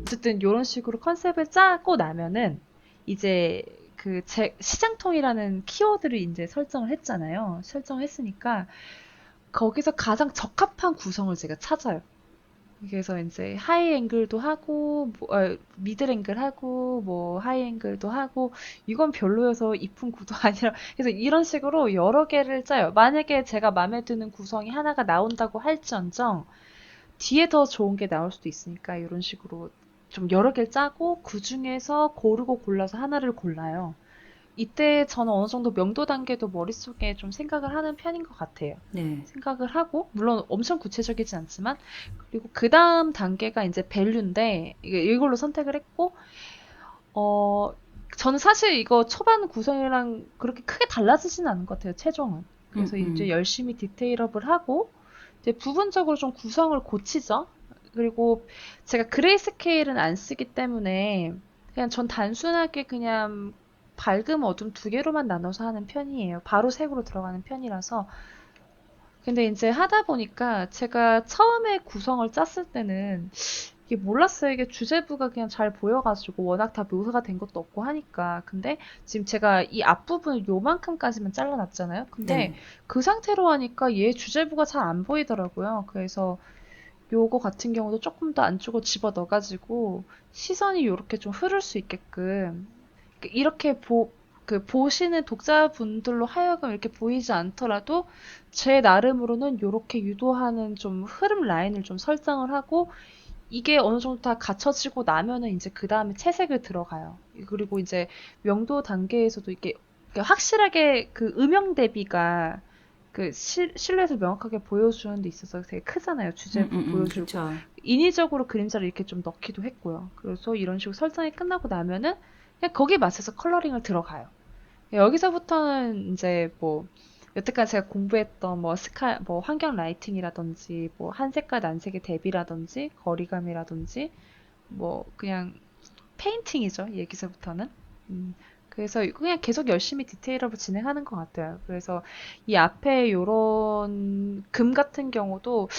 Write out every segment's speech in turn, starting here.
어쨌든 이런 식으로 컨셉을 짜고 나면은 이제 그 시장통이라는 키워드를 이제 설정을 했잖아요. 설정했으니까 거기서 가장 적합한 구성을 제가 찾아요. 그래서 이제 하이 앵글도 하고 미들 앵글 하고 뭐 하이 앵글도 하고 이건 별로여서 이쁜 구도 아니라 그래서 이런 식으로 여러 개를 짜요. 만약에 제가 마음에 드는 구성이 하나가 나온다고 할지언정 뒤에 더 좋은 게 나올 수도 있으니까 이런 식으로 좀 여러 개를 짜고 그 중에서 고르고 골라서 하나를 골라요. 이때 저는 어느 정도 명도 단계도 머릿속에 좀 생각을 하는 편인 것 같아요. 네. 생각을 하고, 물론 엄청 구체적이진 않지만, 그리고 그 다음 단계가 이제 밸류인데, 이걸로 선택을 했고, 어, 저는 사실 이거 초반 구성이랑 그렇게 크게 달라지진 않은 것 같아요, 최종은. 그래서 이제 음. 열심히 디테일업을 하고, 이제 부분적으로 좀 구성을 고치죠. 그리고 제가 그레이스케일은 안 쓰기 때문에 그냥 전 단순하게 그냥 밝음, 어둠 두 개로만 나눠서 하는 편이에요. 바로 색으로 들어가는 편이라서. 근데 이제 하다 보니까 제가 처음에 구성을 짰을 때는 이게 몰랐어요. 이게 주제부가 그냥 잘 보여가지고 워낙 다 묘사가 된 것도 없고 하니까. 근데 지금 제가 이 앞부분을 요만큼까지만 잘라놨잖아요. 근데 네. 그 상태로 하니까 얘 주제부가 잘 안 보이더라고요. 그래서 요거 같은 경우도 조금 더 안쪽으로 집어 넣어가지고 시선이 요렇게 좀 흐를 수 있게끔 이렇게 보시는 독자분들로 하여금 이렇게 보이지 않더라도 제 나름으로는 요렇게 유도하는 좀 흐름 라인을 좀 설정을 하고 이게 어느 정도 다 갖춰지고 나면은 이제 그 다음에 채색을 들어가요. 그리고 이제 명도 단계에서도 이게 확실하게 그 음영 대비가 그 실루엣을 명확하게 보여주는 데 있어서 되게 크잖아요. 주제부 보여주고. 그쵸. 인위적으로 그림자를 이렇게 좀 넣기도 했고요. 그래서 이런 식으로 설정이 끝나고 나면은 그냥 거기에 맞춰서 컬러링을 들어가요. 여기서부터는 이제 뭐 여태까지 제가 공부했던 뭐 환경 라이팅이라든지 뭐 한색과 난색의 대비라든지 거리감이라든지 뭐 그냥 페인팅이죠. 여기서부터는. 그래서 그냥 계속 열심히 디테일업을 진행하는 것 같아요. 그래서 이 앞에 요런 금 같은 경우도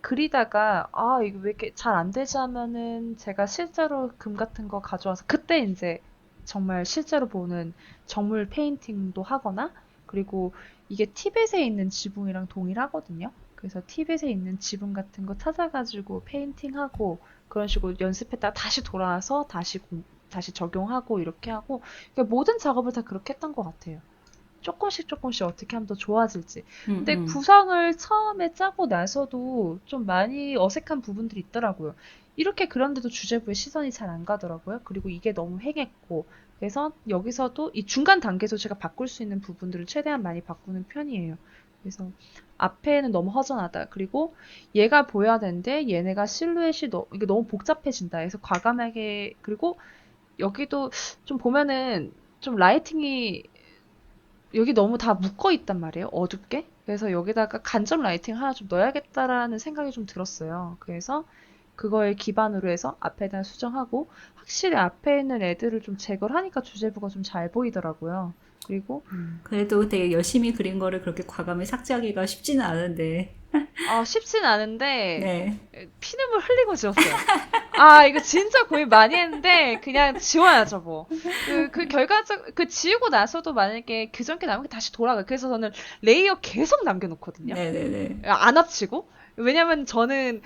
그리다가 이거 왜 이렇게 잘 안 되지 하면은 제가 실제로 금 같은 거 가져와서 그때 이제 정말 실제로 보는 정물 페인팅도 하거나 그리고 이게 티벳에 있는 지붕이랑 동일하거든요. 그래서 티벳에 있는 지붕 같은 거 찾아가지고 페인팅하고 그런 식으로 연습했다가 다시 돌아와서 다시 적용하고 이렇게 하고 그러니까 모든 작업을 다 그렇게 했던 것 같아요. 조금씩 조금씩 어떻게 하면 더 좋아질지. 근데 음. 구성을 처음에 짜고 나서도 좀 많이 어색한 부분들이 있더라고요. 이렇게 그런데도 주제부에 시선이 잘 안 가더라고요. 그리고 이게 너무 행했고. 그래서 여기서도 이 중간 단계에서 제가 바꿀 수 있는 부분들을 최대한 많이 바꾸는 편이에요. 그래서 앞에는 너무 허전하다. 그리고 얘가 보여야 되는데 얘네가 실루엣이 이게 너무 복잡해진다. 그래서 과감하게 그리고 여기도 좀 보면은 좀 라이팅이 여기 너무 다 묶어 있단 말이에요. 어둡게. 그래서 여기다가 간접 라이팅 하나 좀 넣어야겠다라는 생각이 좀 들었어요. 그래서 그거에 기반으로 해서 앞에다 수정하고 확실히 앞에 있는 애들을 좀 제거를 하니까 주제부가 좀 잘 보이더라고요. 그리고 그래도 되게 열심히 그린 거를 그렇게 과감히 삭제하기가 쉽지는 않은데. 쉽진 않은데 네. 피눈물 흘리고 지웠어요. 이거 진짜 고민 많이 했는데 그냥 지워야죠 뭐. 그 지우고 나서도 만약에 그전게 남은 게 다시 돌아가요. 그래서 저는 레이어 계속 남겨놓거든요. 네네네. 안 합치고. 왜냐면 저는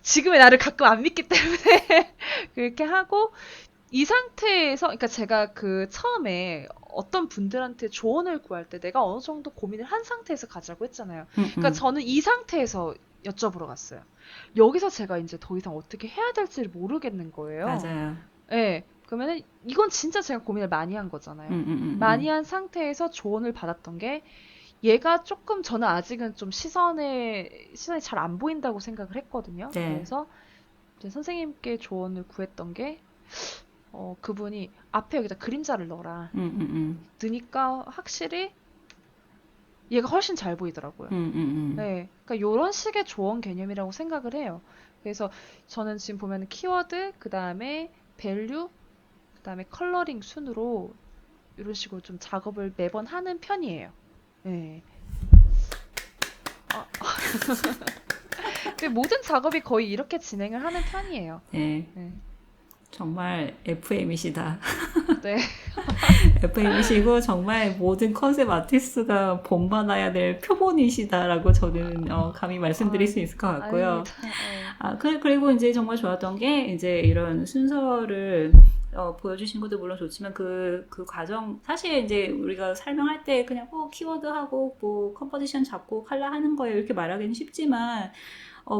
지금의 나를 가끔 안 믿기 때문에 그렇게 하고 이 상태에서 그러니까 제가 그 처음에 어떤 분들한테 조언을 구할 때 내가 어느 정도 고민을 한 상태에서 가자고 했잖아요. 그러니까 음. 저는 이 상태에서 여쭤보러 갔어요. 여기서 제가 이제 더 이상 어떻게 해야 될지를 모르겠는 거예요. 맞아요. 예. 그러면은 이건 진짜 제가 고민을 많이 한 거잖아요. 많이 한 상태에서 조언을 받았던 게 얘가 조금 저는 아직은 좀 시선이 잘 안 보인다고 생각을 했거든요. 네. 그래서 이제 선생님께 조언을 구했던 게 그분이 앞에 여기다 그림자를 넣어라. 넣으니까 확실히 얘가 훨씬 잘 보이더라고요. 네. 그러니까 이런 식의 조언 개념이라고 생각을 해요. 그래서 저는 지금 보면 키워드, 그 다음에 밸류, 그 다음에 컬러링 순으로 이런 식으로 좀 작업을 매번 하는 편이에요. 네. 어, 모든 작업이 거의 이렇게 진행을 하는 편이에요. 네. 네. 정말 FM이시다. 네. FM이시고 정말 모든 컨셉 아티스트가 본받아야 될 표본이시다라고 저는 감히 말씀드릴 아, 수 있을 것 같고요. 아닙니다. 네. 그리고 이제 정말 좋았던 게 이제 이런 순서를 보여주신 것도 물론 좋지만 그 과정, 사실 이제 우리가 설명할 때 그냥 키워드 하고 뭐 컴포지션 잡고 컬러 하는 거예요. 이렇게 말하기는 쉽지만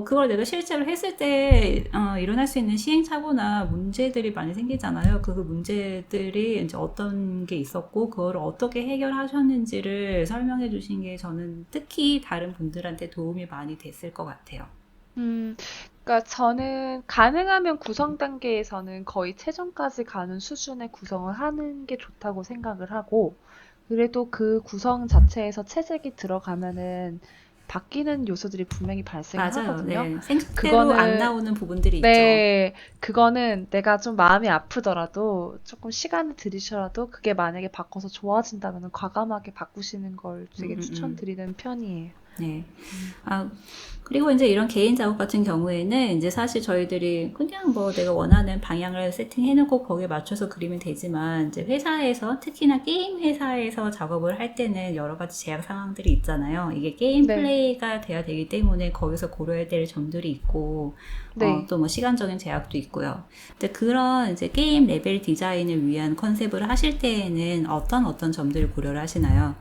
그걸 내가 실제로 했을 때, 일어날 수 있는 시행착오나 문제들이 많이 생기잖아요. 그 문제들이 이제 어떤 게 있었고, 그거를 어떻게 해결하셨는지를 설명해 주신 게 저는 특히 다른 분들한테 도움이 많이 됐을 것 같아요. 음, 그러니까 저는 가능하면 구성 단계에서는 거의 최종까지 가는 수준의 구성을 하는 게 좋다고 생각을 하고, 그래도 그 구성 자체에서 채색이 들어가면은 바뀌는 요소들이 분명히 발생을 맞아요. 하거든요. 네. 생각대로 안 그거는 나오는 부분들이 있죠. 네, 그거는 내가 좀 마음이 아프더라도 조금 시간을 들이셔라도 그게 만약에 바꿔서 좋아진다면 과감하게 바꾸시는 걸 음, 되게 음, 음. 추천드리는 편이에요. 네. 음. 아, 그리고 이제 이런 개인 작업 같은 경우에는 이제 사실 저희들이 그냥 뭐 내가 원하는 방향을 세팅해놓고 거기에 맞춰서 그리면 되지만 이제 회사에서 특히나 게임 회사에서 작업을 할 때는 여러 가지 제약 상황들이 있잖아요. 이게 게임 네, 플레이가 돼야 되기 때문에 거기서 고려해야 될 점들이 있고 네. 또 뭐 시간적인 제약도 있고요. 근데 그런 이제 게임 레벨 디자인을 위한 컨셉을 하실 때에는 어떤 점들을 고려를 하시나요?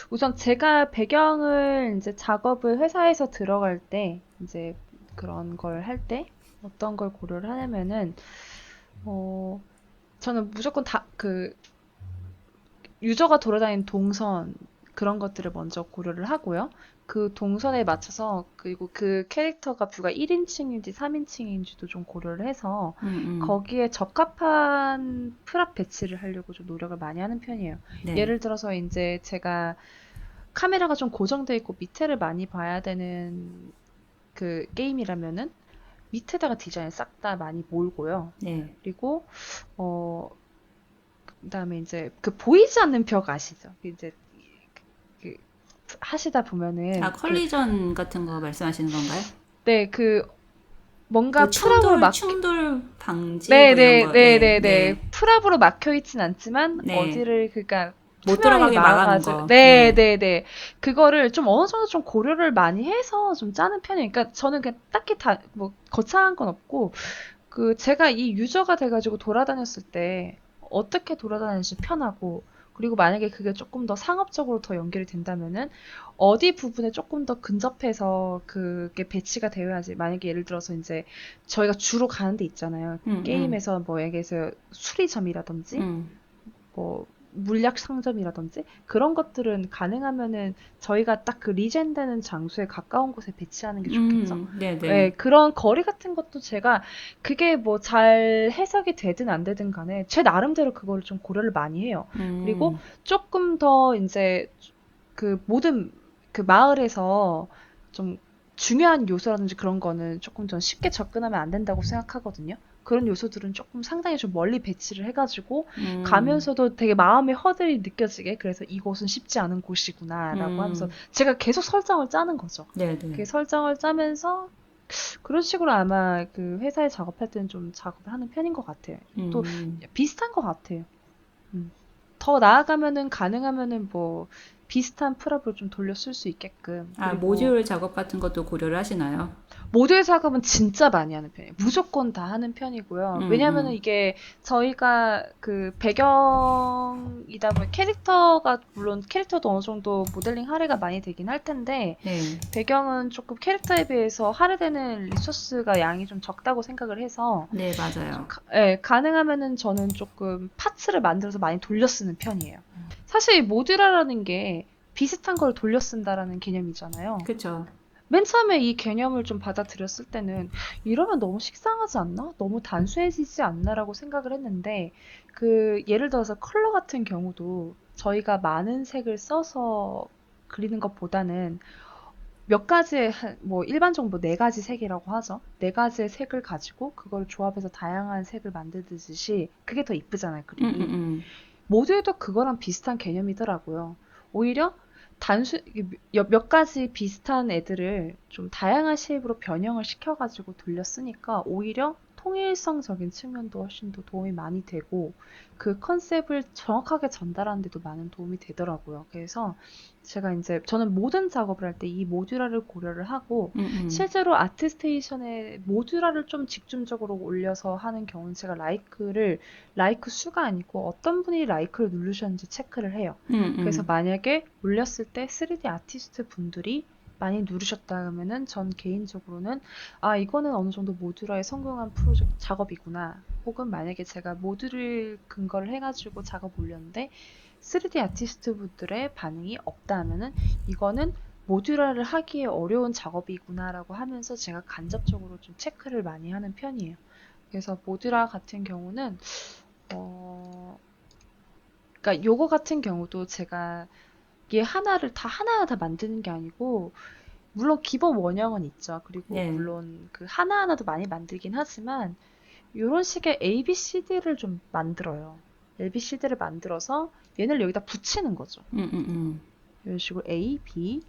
우선 제가 배경을 이제 작업을 회사에서 들어갈 때 이제 그런 걸 할 때 어떤 걸 고려를 하냐면은 어 저는 무조건 다 그 유저가 돌아다니는 동선 그런 것들을 먼저 고려를 하고요. 그 동선에 맞춰서 그리고 그 캐릭터가 뷰가 1인칭인지 3인칭인지도 좀 고려를 해서 음. 거기에 적합한 프랍 배치를 하려고 좀 노력을 많이 하는 편이에요. 네. 예를 들어서 이제 제가 카메라가 좀 고정돼 있고 밑에를 많이 봐야 되는 그 게임이라면은 밑에다가 디자인 싹 다 많이 몰고요. 네. 그리고 어 그다음에 이제 그 보이지 않는 벽 아시죠? 이제 그 하시다 보면은 그 컬리전 같은 거 말씀하시는 건가요? 네, 그 그 뭔가 프랍으로 충돌, 막 충돌 방지 뭐 이런 거. 네, 네네네네네 네, 프랍으로 막혀 있진 않지만 네. 어디를 그러니까 못 투명하게 들어가게 막아놓은 막아가지고 거. 네. 네네네 그거를 좀 어느 정도 좀 고려를 많이 해서 좀 짜는 편이에요. 그러니까 저는 그냥 딱히 다 뭐 거창한 건 없고 그 제가 이 유저가 돼가지고 돌아다녔을 때 어떻게 돌아다니는지 편하고 그리고 만약에 그게 조금 더 상업적으로 더 연결이 된다면은 어디 부분에 조금 더 근접해서 그게 배치가 되어야지. 만약에 예를 들어서 이제 저희가 주로 가는 데 있잖아요. 음, 게임에서 뭐 얘기해서 음, 수리점이라든지 음, 뭐 물약 상점이라든지 그런 것들은 가능하면은 저희가 딱 그 리젠되는 장소에 가까운 곳에 배치하는 게 좋겠죠. 네네. 예, 그런 거리 같은 것도 제가 그게 뭐 잘 해석이 되든 안 되든 간에 제 나름대로 그거를 좀 고려를 많이 해요. 그리고 음, 조금 더 이제 그 모든 그 마을에서 좀 중요한 요소라든지 그런 거는 조금 더 쉽게 접근하면 안 된다고 생각하거든요. 그런 요소들은 조금 상당히 좀 멀리 배치를 해가지고 음, 가면서도 되게 마음의 허들이 느껴지게 그래서 이곳은 쉽지 않은 곳이구나라고 하면서 음, 제가 계속 설정을 짜는 거죠. 그 네네. 설정을 짜면서 그런 식으로 아마 그 회사에 작업할 때는 좀 작업을 하는 편인 것 같아요. 또 음. 비슷한 것 같아요. 음. 더 나아가면은 가능하면은 뭐 비슷한 프랍을 좀 돌려 쓸 수 있게끔 그리고 모듈 작업 같은 것도 고려를 하시나요? 모델 작업은 진짜 많이 하는 편이에요. 무조건 다 하는 편이고요. 왜냐면은 음, 이게 저희가 그 배경이다 보니 캐릭터가 물론 캐릭터도 어느 정도 모델링 할애가 많이 되긴 할 텐데 네. 배경은 조금 캐릭터에 비해서 할애되는 리소스가 양이 좀 적다고 생각을 해서 네, 맞아요. 예, 가능하면은 저는 조금 파츠를 만들어서 많이 돌려 쓰는 편이에요. 사실 모듈화라는 게 비슷한 걸 돌려 쓴다라는 개념이잖아요. 그쵸. 맨 처음에 이 개념을 좀 받아들였을 때는 이러면 너무 식상하지 않나? 너무 단순해지지 않나라고 생각을 했는데 그 예를 들어서 컬러 같은 경우도 저희가 많은 색을 써서 그리는 것보다는 몇 가지의 뭐 일반적으로 뭐 네 가지 색이라고 하죠. 네 가지의 색을 가지고 그걸 조합해서 다양한 색을 만들듯이 그게 더 이쁘잖아요, 그림이. 음. 모두에도 그거랑 비슷한 개념이더라고요. 오히려 단순 몇 가지 비슷한 애들을 좀 다양한 쉐입으로 변형을 시켜가지고 돌려 쓰니까 오히려 통일성적인 측면도 훨씬 더 도움이 많이 되고 그 컨셉을 정확하게 전달하는 데도 많은 도움이 되더라고요. 그래서 제가 이제 저는 모든 작업을 할 때 이 모듈화를 고려를 하고 실제로 아트스테이션에 모듈화를 좀 집중적으로 올려서 하는 경우는 제가 라이크 수가 아니고 어떤 분이 라이크를 누르셨는지 체크를 해요. 그래서 만약에 올렸을 때 3D 아티스트 분들이 많이 누르셨다 하면은 전 개인적으로는 아 이거는 어느 정도 모듈화에 성공한 프로젝트 작업이구나. 혹은 만약에 제가 모듈을 근거를 해가지고 작업 올렸는데 3D 아티스트 분들의 반응이 없다 하면은 이거는 모듈화를 하기에 어려운 작업이구나라고 하면서 제가 간접적으로 좀 체크를 많이 하는 편이에요. 그래서 모듈화 같은 경우는 그러니까 요거 같은 경우도 제가 얘 하나를 다 하나하나 다 만드는 게 아니고 물론 기본 원형은 있죠. 그리고 네. 물론 그 하나하나도 많이 만들긴 하지만 이런 식의 ABCD를 좀 만들어요. ABCD를 만들어서 얘를 여기다 붙이는 거죠. 이런 식으로 A, B,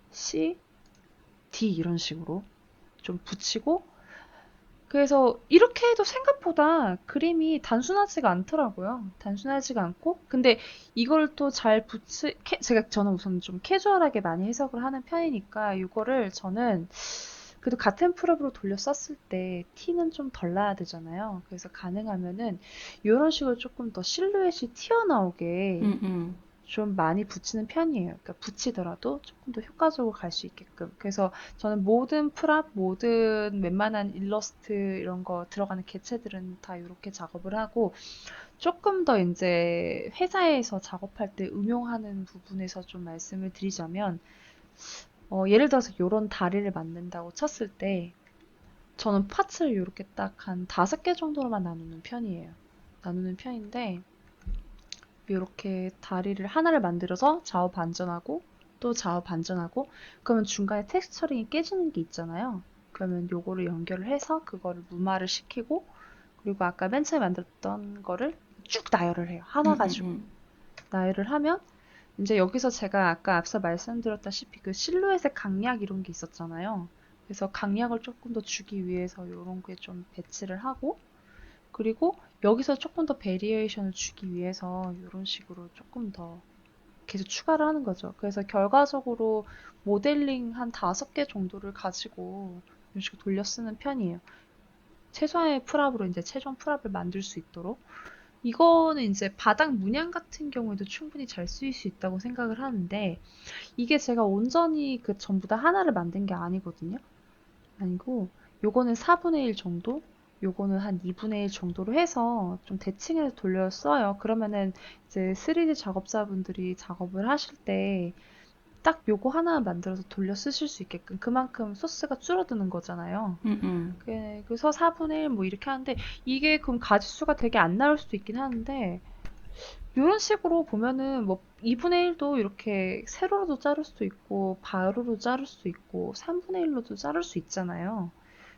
C, D 이런 식으로 좀 붙이고 그래서 이렇게 해도 생각보다 그림이 단순하지가 않더라고요. 단순하지가 않고 근데 이걸 또 잘 저는 우선 좀 캐주얼하게 많이 해석을 하는 편이니까 이거를 저는 그래도 같은 프로그램으로 돌려 썼을 때 티는 좀 덜 나야 되잖아요. 그래서 가능하면은 이런 식으로 조금 더 실루엣이 튀어나오게 좀 많이 붙이는 편이에요. 그러니까 붙이더라도 조금 더 효과적으로 갈 수 있게끔. 그래서 저는 모든 프랍, 모든 웬만한 일러스트 이런 거 들어가는 개체들은 다 이렇게 작업을 하고 조금 더 이제 회사에서 작업할 때 응용하는 부분에서 좀 말씀을 드리자면 예를 들어서 이런 다리를 만든다고 쳤을 때 저는 파츠를 이렇게 딱 한 5개 정도로만 나누는 편이에요. 나누는 편인데 이렇게 다리를 하나를 만들어서 좌우 반전하고 또 좌우 반전하고 그러면 중간에 텍스처링이 깨지는 게 있잖아요. 그러면 요거를 연결을 해서 그거를 무마를 시키고 그리고 아까 맨 처음에 만들었던 거를 쭉 나열을 해요. 하나 가지고 나열을 하면 이제 여기서 제가 아까 앞서 말씀드렸다시피 그 실루엣의 강약 이런 게 있었잖아요. 그래서 강약을 조금 더 주기 위해서 이런 게 좀 배치를 하고 그리고 여기서 조금 더 베리에이션을 주기 위해서 이런 식으로 조금 더 계속 추가를 하는 거죠. 그래서 결과적으로 모델링 한 5개 정도를 가지고 이런 식으로 돌려 쓰는 편이에요. 최소한의 프랍으로 이제 최종 프랍을 만들 수 있도록. 이거는 이제 바닥 문양 같은 경우에도 충분히 잘 쓰일 수 있다고 생각을 하는데 이게 제가 온전히 그 전부 다 하나를 만든 게 아니거든요. 아니고 요거는 4분의 1 정도 요거는 한 2분의 1 정도로 해서 좀 대칭해서 돌려 써요. 그러면은 이제 3D 작업자분들이 작업을 하실 때 딱 요거 하나 만들어서 돌려 쓰실 수 있게끔 그만큼 소스가 줄어드는 거잖아요. 그래서 4분의 1 뭐 이렇게 하는데 이게 그럼 가지수가 되게 안 나올 수도 있긴 하는데 이런 식으로 보면은 뭐 2분의 1도 이렇게 세로로도 자를 수도 있고 가로로 자를 수도 있고 3분의 1로도 자를 수 있잖아요.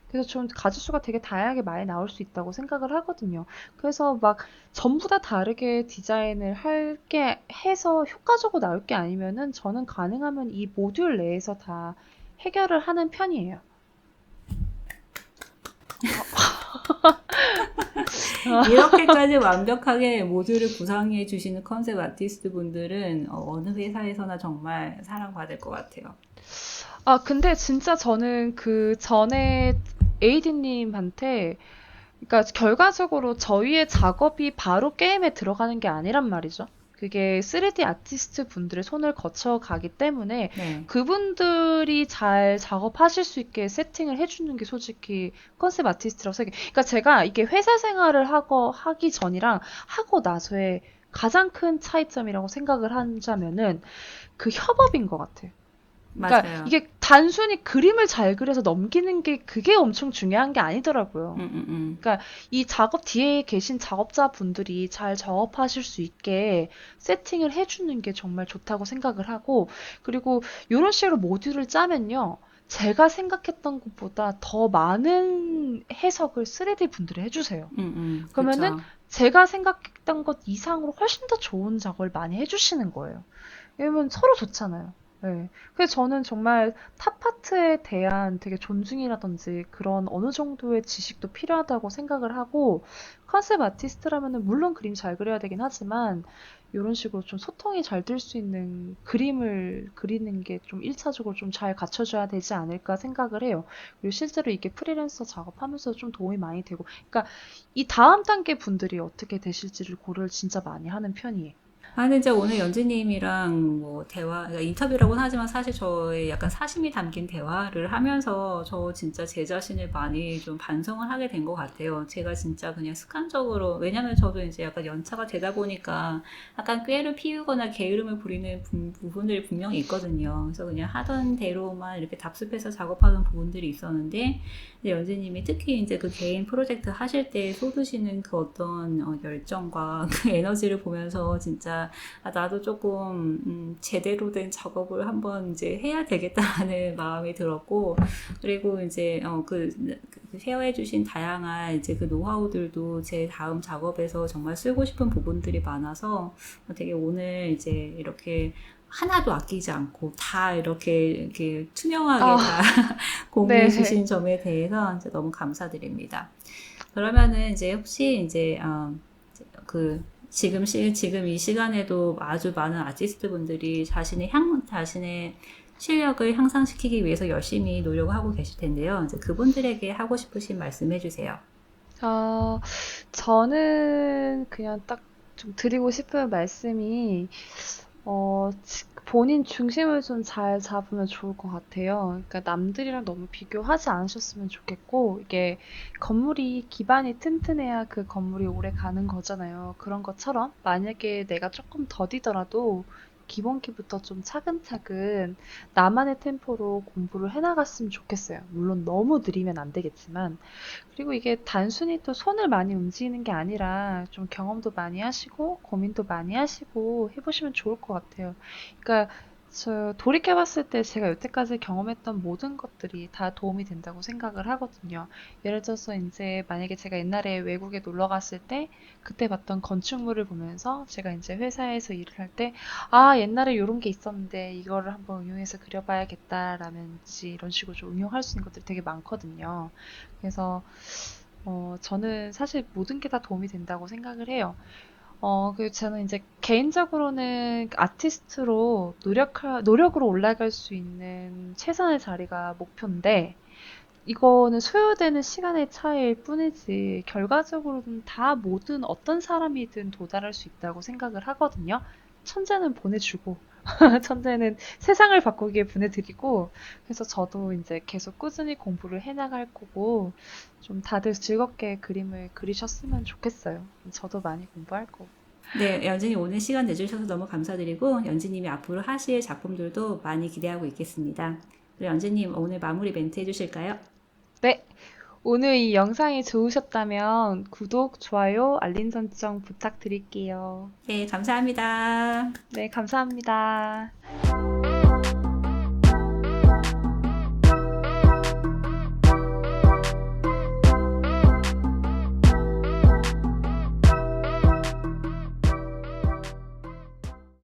그래서 좀 가짓수가 되게 다양하게 많이 나올 수 있다고 생각을 하거든요. 그래서 막 전부 다 다르게 디자인을 할게 해서 효과적으로 나올 게 아니면은 저는 가능하면 이 모듈 내에서 다 해결을 하는 편이에요. 이렇게까지 완벽하게 모듈을 구상해 주시는 컨셉 아티스트 분들은 어느 회사에서나 정말 사랑받을 것 같아요. 아, 근데 진짜 저는 그 전에 에이디님한테 그러니까 결과적으로 저희의 작업이 바로 게임에 들어가는 게 아니란 말이죠. 그게 3D 아티스트 분들의 손을 거쳐가기 때문에 네. 그분들이 잘 작업하실 수 있게 세팅을 해주는 게 솔직히 컨셉 아티스트라고 생각해요. 그러니까 제가 이게 회사 생활을 하기 전이랑 하고 나서의 가장 큰 차이점이라고 생각을 하자면은 그 협업인 것 같아요. 그러니까 맞아요. 이게 단순히 그림을 잘 그려서 넘기는 게 그게 엄청 중요한 게 아니더라고요. 그러니까 이 작업 뒤에 계신 작업자분들이 잘 작업하실 수 있게 세팅을 해주는 게 정말 좋다고 생각을 하고 그리고 이런 식으로 모듈을 짜면요. 제가 생각했던 것보다 더 많은 해석을 3D 분들이 해주세요. 그러면은 그렇죠. 제가 생각했던 것 이상으로 훨씬 더 좋은 작업을 많이 해주시는 거예요. 왜냐면 서로 좋잖아요. 네. 그래서 저는 정말 탑 파트에 대한 되게 존중이라든지 그런 어느 정도의 지식도 필요하다고 생각을 하고 컨셉 아티스트라면은 물론 그림 잘 그려야 되긴 하지만 이런 식으로 좀 소통이 잘 될 수 있는 그림을 그리는 게 좀 1차적으로 좀 잘 갖춰줘야 되지 않을까 생각을 해요. 그리고 실제로 이게 프리랜서 작업하면서 좀 도움이 많이 되고, 그러니까 이 다음 단계 분들이 어떻게 되실지를 고려를 진짜 많이 하는 편이에요. 아, 근데 이제 오늘 연주님이랑 뭐 대화, 그러니까 인터뷰라고는 하지만 사실 저의 약간 사심이 담긴 대화를 하면서 저 진짜 제 자신을 많이 좀 반성을 하게 된 것 같아요. 제가 진짜 그냥 습관적으로, 왜냐면 저도 이제 약간 연차가 되다 보니까 약간 꾀를 피우거나 게으름을 부리는 부분들이 분명히 있거든요. 그래서 그냥 하던 대로만 이렇게 답습해서 작업하는 부분들이 있었는데, 이제 연주님이 특히 이제 그 개인 프로젝트 하실 때 쏟으시는 그 어떤 열정과 그 에너지를 보면서 진짜 아, 나도 조금 제대로 된 작업을 한번 이제 해야 되겠다는 마음이 들었고 그리고 이제 그 쉐어해주신 다양한 이제 그 노하우들도 제 다음 작업에서 정말 쓰고 싶은 부분들이 많아서 되게 오늘 이제 이렇게 하나도 아끼지 않고 다 이렇게 투명하게 다 아, 공유해 네. 주신 점에 대해서 이제 너무 감사드립니다. 그러면은 이제 혹시 이제 그 지금 이 시간에도 아주 많은 아티스트 분들이 자신의 실력을 향상시키기 위해서 열심히 노력을 하고 계실 텐데요. 이제 그분들에게 하고 싶으신 말씀 해주세요. 아, 저는 그냥 딱 좀 드리고 싶은 말씀이, 본인 중심을 좀 잘 잡으면 좋을 것 같아요. 그러니까 남들이랑 너무 비교하지 않으셨으면 좋겠고, 이게 건물이 기반이 튼튼해야 그 건물이 오래 가는 거잖아요. 그런 것처럼 만약에 내가 조금 더디더라도 기본기부터 좀 차근차근 나만의 템포로 공부를 해나갔으면 좋겠어요. 물론 너무 느리면 안 되겠지만, 그리고 이게 단순히 또 손을 많이 움직이는 게 아니라 좀 경험도 많이 하시고 고민도 많이 하시고 해보시면 좋을 것 같아요. 그러니까 저 돌이켜봤을 때 제가 여태까지 경험했던 모든 것들이 다 도움이 된다고 생각을 하거든요. 예를 들어서 이제 만약에 제가 옛날에 외국에 놀러 갔을 때 그때 봤던 건축물을 보면서 제가 이제 회사에서 일을 할 때 아, 옛날에 이런 게 있었는데 이거를 한번 응용해서 그려봐야겠다라든지 이런 식으로 좀 응용할 수 있는 것들이 되게 많거든요. 그래서 저는 사실 모든 게 다 도움이 된다고 생각을 해요. 그리고 저는 이제 개인적으로는 아티스트로 노력으로 올라갈 수 있는 최선의 자리가 목표인데, 이거는 소요되는 시간의 차이일 뿐이지, 결과적으로는 다 모든 어떤 사람이든 도달할 수 있다고 생각을 하거든요. 천재는 보내주고, 천재는 세상을 바꾸기에 보내드리고, 그래서 저도 이제 계속 꾸준히 공부를 해나갈 거고, 좀 다들 즐겁게 그림을 그리셨으면 좋겠어요. 저도 많이 공부할 거고. 네, 연진님 오늘 시간 내주셔서 너무 감사드리고 연진님이 앞으로 하실 작품들도 많이 기대하고 있겠습니다. 그리고 연진님 오늘 마무리 멘트 해주실까요? 네, 오늘 이 영상이 좋으셨다면 구독, 좋아요, 알림 설정 부탁드릴게요. 네, 감사합니다. 네, 감사합니다.